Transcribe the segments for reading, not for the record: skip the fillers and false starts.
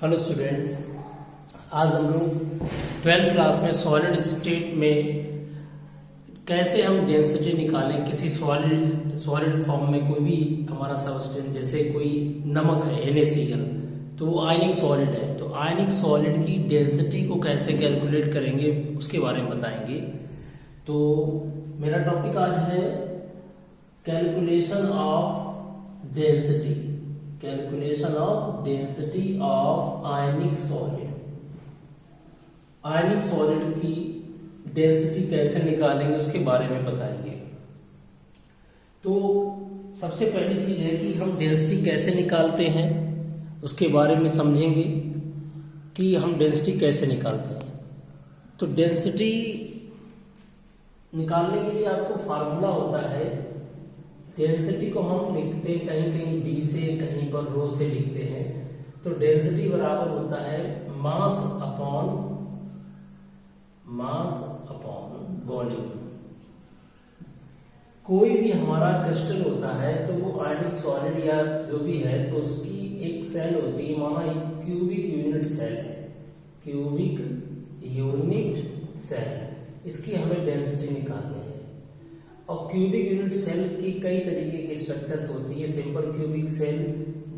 Hello students, आज हम लोग 12th क्लास में सॉलिड स्टेट में कैसे हम डेंसिटी निकालें किसी सॉलिड फॉर्म में। कोई भी हमारा सबस्टेंस, जैसे कोई नमक है NaCl, तो वो आयनिक सॉलिड है, तो आयनिक सॉलिड की डेंसिटी को कैसे कैलकुलेट करेंगे उसके बारे में बताएंगे। तो मेरा टॉपिक आज है calculation of density of ionic solid. Ionic solid की डेंसिटी कैसे निकालेंगे उसके बारे में बताएंगे। तो सबसे पहली चीज है कि हम डेंसिटी कैसे निकालते हैं उसके बारे में समझेंगे कि हम डेंसिटी कैसे निकालते हैं। तो डेंसिटी निकालने के लिए आपको फार्मूला होता है। डेंसिटी को हम लिखते हैं कहीं कहीं डी से, कहीं पर रो से लिखते हैं। तो डेंसिटी बराबर होता है मास अपॉन वॉल्यूम। कोई भी हमारा क्रिस्टल होता है तो वो आयनिक सॉलिड या जो भी है, तो उसकी एक सेल होती है, माना एक क्यूबिक यूनिट सेल है, क्यूबिक यूनिट सेल। इसकी हमें डेंसिटी निकालनी है। और क्यूबिक यूनिट सेल की कई तरीके की स्ट्रक्चर्स होती है। Simple cubic cell,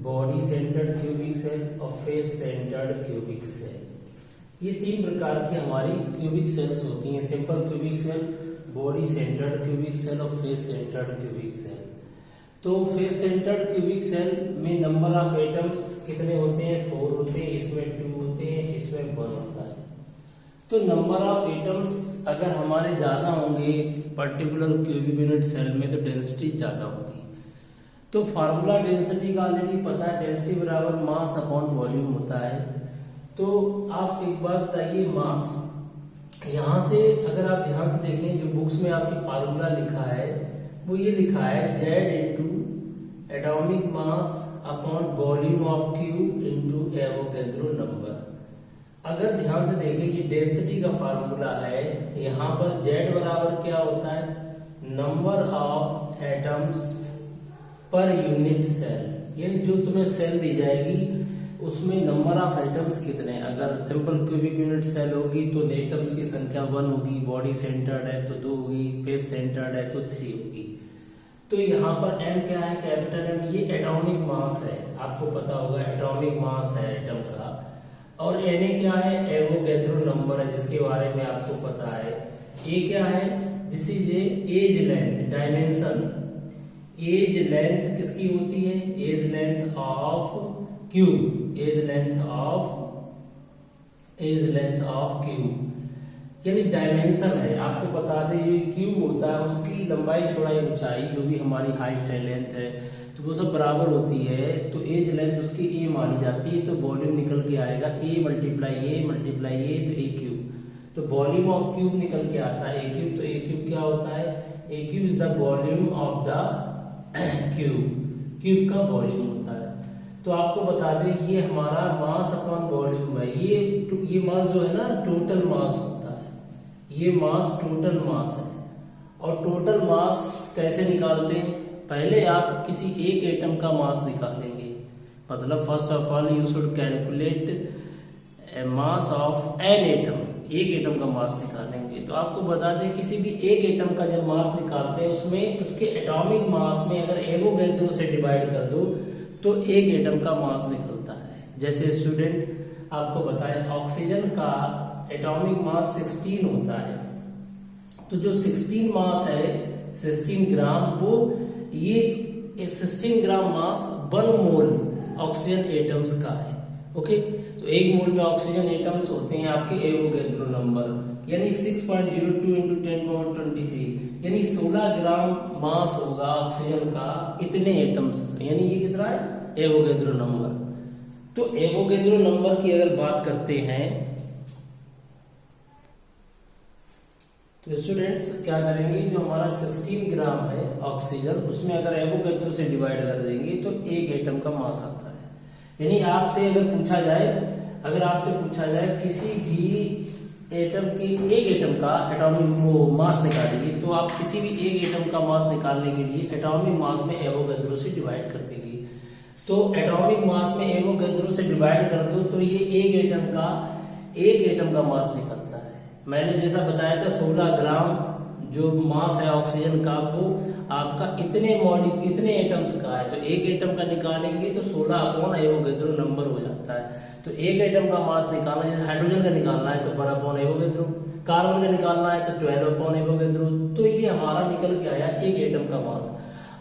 body centred cubic cell और फेस सेंटर्ड क्यूबिक सेल। ये तीन प्रकार की हमारी क्यूबिक सेल्स होती हैं। Simple cubic cell, body centred cubic cell और फेस सेंटर्ड क्यूबिक सेल। तो फेस सेंटर्ड क्यूबिक सेल में नंबर ऑफ एटम्स कितने होते हैं? 4 होते हैं, इसमें 2 होते हैं, इसमें 1 होता है। तो नंबर ऑफ एटम्स अगर हमारे ज्यादा होंगे पर्टिकुलर क्यूबिक यूनिट सेल में, तो डेंसिटी ज्यादा होगी। तो फार्मूला डेंसिटी का ऑलरेडी पता है, डेंसिटी बराबर मास अपॉन वॉल्यूम होता है। तो आप एक बात बताइए, मास यहाँ से अगर आप ध्यान से देखें, जो बुक्स में आपकी फार्मूला लिखा है वो ये लिखा है Z into atomic mass upon volume of cube into Avogadro number. अगर ध्यान से देखें, ये डेंसिटी का फार्मूला है। यहाँ पर Z बराबर क्या होता है? Number of atoms per unit cell. यानी जो तुम्हें सेल दी जाएगी उसमें नंबर ऑफ एटम्स कितने। अगर सिंपल क्यूबिक यूनिट सेल होगी तो एटम्स की संख्या 1 होगी, बॉडी सेंटर्ड है तो 2 होगी, फेस सेंटर्ड है तो 3 होगी। तो यहाँ पर M क्या है? Capital M। ये एटॉमिक मास है, आपको पता होगा एटॉमिक मास है एटम का। और Na क्या है? एवोगैड्रो नंबर है, जिसके बारे में आपको पता है। A क्या है? This is edge length, dimension. Edge length किसकी होती है? Edge length of cube, edge length of cube यानी डायमेंशन है। आपको बता दें, ये क्यूब होता है, उसकी लंबाई, चौड़ाई, ऊंचाई, जो भी हमारी हाइट है, लेंथ है, तो वो सब बराबर होती है। तो एज लेंथ उसकी ए मानी जाती है। तो वॉल्यूम निकल के आएगा ए मल्टीप्लाई ए तो ए क्यूब। तो वॉल्यूम ऑफ क्यूब निकल के आता है ए क्यूब। तो ए क्यूब क्या होता है? A cube is the volume of the cube का वॉल्यूम होता है। तो आपको बता दें, ये हमारा मास अपॉन वॉल्यूम है। ये मास जो है ना, टोटल मास होता है। ये मास टोटल मास है। और टोटल मास कैसे निकालते हैं? पहले आप किसी एक एटम का मास निकालेंगे। मतलब first of all you should calculate mass of an atom. एक एटम का मास निकालेंगे। तो आपको बता दें, किसी भी एक एटम का जब मास निकालते हैं, उसमें उसके एटॉमिक मास में अगर एवोगैड्रो से डिवाइड कर दो तो एक एटम का मास निकलता है। जैसे स्टूडेंट आपको बताएं, ऑक्सीजन का एटॉमिक मास 16 होता है। तो जो 16 मास है, 16 ग्राम, वो ये 16 ग्राम मास 1 मोल ऑक्सीजन एटम्स का है। ओके, तो 1 मोल में ऑक्सीजन एटम्स होते हैं आपके एवोगैड्रो नंबर, यानी 6.02 इंटू 10⁻23, यानी 16 ग्राम मास होगा ऑक्सीजन का, इतने एटम्स, यानी ये कितना है? Avogadro number. तो एवोगैड्रो नंबर की अगर बात करते हैं तो स्टूडेंट्स क्या करेंगे, जो हमारा 16 ग्राम है ऑक्सीजन, उसमें अगर एवोगैड्रो से डिवाइड कर देंगे तो एक एटम का मास आता है। यानी आपसे अगर पूछा जाए किसी भी एटम के एक एटम का एटॉमिक मास निकालिए, तो आप किसी भी एक एटम का मास निकालने के लिए एटॉमिक मास में एवोगैड्रो से डिवाइड कर देंगे। तो एटॉमिक मास में एवोगैड्रो से डिवाइड कर दो तो ये एक एटम का मास निकलता है। मैंने जैसा बताया था 16 ग्राम जो मास है ऑक्सीजन का वो आपका इतने एटम्स का है, तो एक एटम का निकालेंगे तो 16 अपॉन एवोगैड्रो नंबर हो जाता है। तो एक एटम का मास निकालना, जैसे हाइड्रोजन का निकालना है तो 1 अपॉन एवोगैड्रो, कार्बन का निकालना है तो 12 अपॉन एवोगैड्रो। तो ये हमारा निकल के आया एक एटम का मास।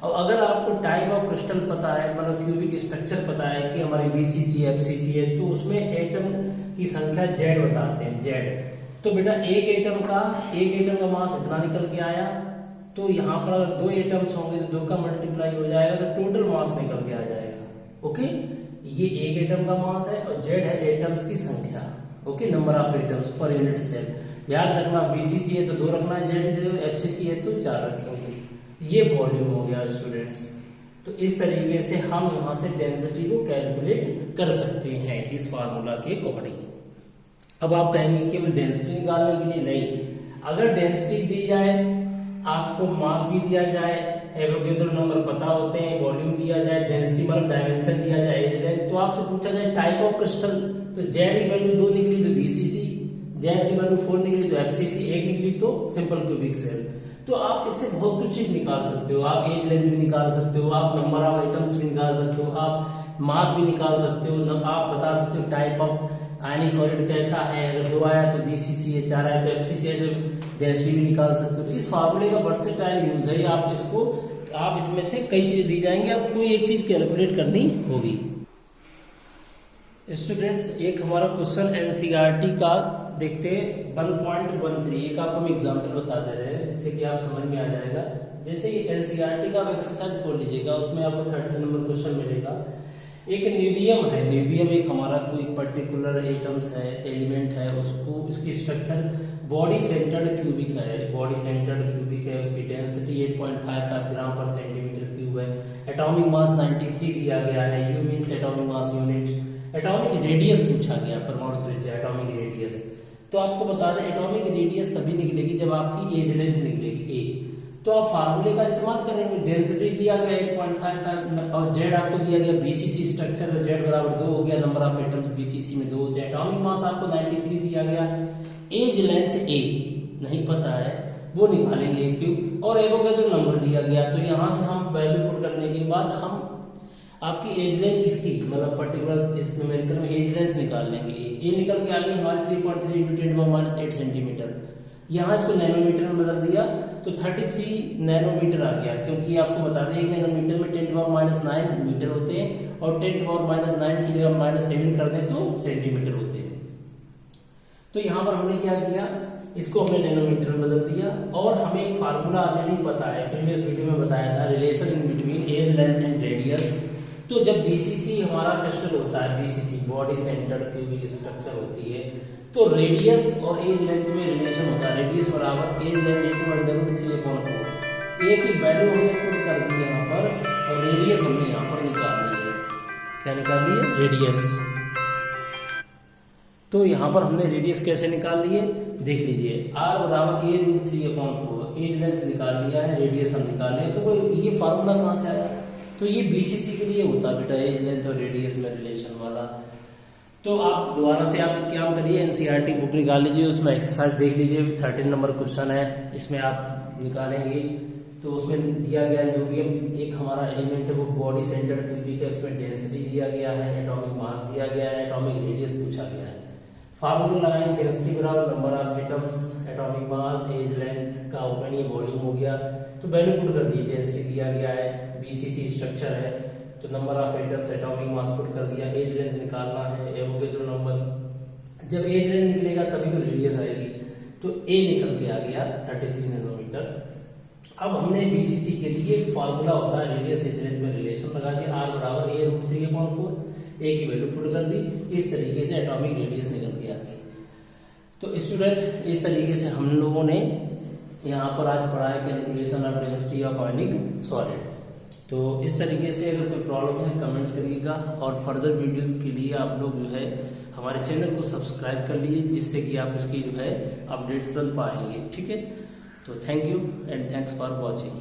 अब अगर आपको टाइप ऑफ क्रिस्टल पता है, मतलब क्यूबिक स्ट्रक्चर पता है कि हमारी BCC FCC है, तो उसमें एटम की संख्या Z बताते हैं, Z। तो बेटा एक एटम का मास इतना निकल के आया, तो यहाँ पर अगर 2 एटम्स होंगे तो 2 का मल्टीप्लाई हो जाएगा तो टोटल मास निकल के आ जाएगा। ओके, ये एक एटम का मास है और Z है एटम्स की संख्या। Okay, number of atoms per unit cell. याद रखना BCC है तो 2 रखना है, Z FCC है तो 4 रखेंगे। ये वॉल्यूम हो गया स्टूडेंट्स। तो इस तरीके से हम यहाँ से डेंसिटी को कैलकुलेट कर सकते हैं इस फार्मूला के अकॉर्डिंग। अब आप कहेंगे केवल डेंसिटी निकालने के लिए नहीं, अगर डेंसिटी दी जाए, आपको मास भी दिया जाए, एवोगैड्रो नंबर पता होते हैं, वॉल्यूम दिया जाए, डेंसिटी मतलब डायमेंशन दिया जाए, एज लेंथ, तो आपसे पूछा जाए टाइप ऑफ क्रिस्टल, तो Z की वैल्यू 2 निकली तो BCC, Z की वैल्यू 4 निकली तो FCC, 1 निकली तो सिंपल क्यूबिक सेल। तो आप इससे बहुत कुछ चीज निकाल सकते हो, आप एज लेंथ भी निकाल सकते हो, आप नंबर ऑफ आइटम्स भी निकाल सकते हो, आप मास भी निकाल सकते हो, आप बता सकते हो टाइप ऑफ आयनिक सॉलिड कैसा है, अगर 2 आया तो BCC है, 4 आया तो FCC है, डेंसिटी भी निकाल सकते हो। तो इस फार्मूले का वर्सेटाइल यूज है, आप इसमें से कई चीजें दी जाएंगी, आपको कोई एक चीज कैलकुलेट करनी होगी। स्टूडेंट्स, एक हमारा क्वेश्चन NCERT का देखते हैं 1.13, एक आपको हम एग्जाम्पल बता दे रहे हैं जिससे कि आप समझ में आ जाएगा। जैसे ये NCERT का आप एक्सरसाइज खोल लीजिएगा, उसमें आपको 30 नंबर क्वेश्चन मिलेगा। एक न्यूबियम है, न्यूबियम एक हमारा कोई पर्टिकुलर एटम्स है, एलिमेंट है, उसको इसकी स्ट्रक्चर बॉडी सेंटर्ड क्यूबिक है, बॉडी सेंटर्ड क्यूबिक है, उसकी डेंसिटी 8.55 ग्राम पर सेंटीमीटर क्यूब है, एटॉमिक मास 93 दिया गया है, U means atomic mass unit, atomic radius पूछा गया, परमाणु त्रिज्या एटॉमिक रेडियस। तो आपको बता दें एटॉमिक रेडियस तभी निकलेगी जब आपकी एज लेंथ निकलेगी A। तो आप फार्मूले का इस्तेमाल करेंगे, डेंसिटी दिया गया 8.55 और Z आपको दिया गया BCC स्ट्रक्चर, तो Z बराबर 2 हो गया, नंबर ऑफ एटम्स BCC में 2 होते हैं, एटॉमिक मास आपको 93 दिया गया, एज लेंथ A नहीं पता है वो निकालेंगे A क्यूब, और एवोगैड्रो नंबर दिया गया। तो यहाँ से हम वैल्यू पुट करने के बाद हम आपकी एज लेंथ इसकी मतलब पर्टिकुलर इस न्यूमेरिकल में एज लेंथ निकाल लेंगे। ये निकल के आ गई हमारे 3.3 × 10⁻⁸ सेंटीमीटर। यहाँ इसको नैनोमीटर में बदल दिया तो 33 नैनोमीटर आ गया, क्योंकि आपको बता दें 1 नैनोमीटर में 10⁻⁹ मीटर होते हैं और 10⁻⁹ की जगह -7 कर दें तो सेंटीमीटर होते हैं। तो यहाँ पर हमने क्या किया, इसको हमने नैनोमीटर में बदल दिया, और हमें एक फार्मूला ऑलरेडी पता है, प्रीवियस वीडियो में बताया था, relation in between edge length and radius. तो जब BCC हमारा क्रिस्टल होता है, BCC body centred cubic structure होती है, तो रेडियस और एज लेंथ में रिलेशन होता है, रेडियस बराबर एज लेंथ × √3/4। एक ही वैल्यू हमने पुट कर दी यहाँ पर, और रेडियस हमने यहाँ पर निकाल दी है। क्या निकाल दी है? रेडियस। तो यहाँ पर हमने रेडियस कैसे निकाल लिए, देख लीजिए, R बराबर A√3/4, एज लेंथ निकाल लिया है, रेडियस हम निकाल लिया। तो ये फार्मूला कहाँ से आया, तो ये BCC के लिए होता है बेटा, एज लेंथ और रेडियस में रिलेशन वाला। तो आप दोबारा से आप क्या करिए, NCERT बुक निकाल लीजिए, उसमें एक्सरसाइज देख लीजिए, 13 नंबर क्वेश्चन है, इसमें आप निकालेंगे। तो उसमें दिया गया न्यूबियम एक हमारा एलिमेंट है, वो बॉडी सेंटर्ड क्यूबिक है, उसमें डेंसिटी दिया गया है, एटॉमिक मास दिया गया है, एटॉमिक रेडियस पूछा गया है। फार्मूला लगाएंगे, डेंसिटी बराबर number of atoms, atomic mass, edge length का ओपन ये वॉल्यूम हो गया। तो वैल्यू पुट कर दी, डेंसिटी दिया गया है, BCC स्ट्रक्चर है, तो number of atoms, atomic mass put कर दिया, एज लेंथ निकालना है, एवोगैड्रो नंबर। जब एज लेंथ निकलेगा तभी तो रेडियस आएगी, तो A निकल के आ गया 33 नैनोमीटर। अब हमने BCC के लिए एक फार्मूला होता है, रेडियस एज लेंथ में रिलेशन लगा दिया, R बराबर A√3/4, A की वैल्यू पुट कर दी, इस तरीके से एटॉमिक रेडियस निकल के आ गई। तो स्टूडेंट, इस तरीके से हम लोगों ने यहाँ पर आज पढ़ा है calculation of density of ionic solid. तो इस तरीके से अगर कोई प्रॉब्लम है कमेंट्स करिएगा, और फर्दर वीडियोस के लिए आप लोग जो है हमारे चैनल को सब्सक्राइब कर लीजिए, जिससे कि आप इसकी जो है अपडेट तुरंत पाएंगे। ठीक है, तो thank you and thanks for watching.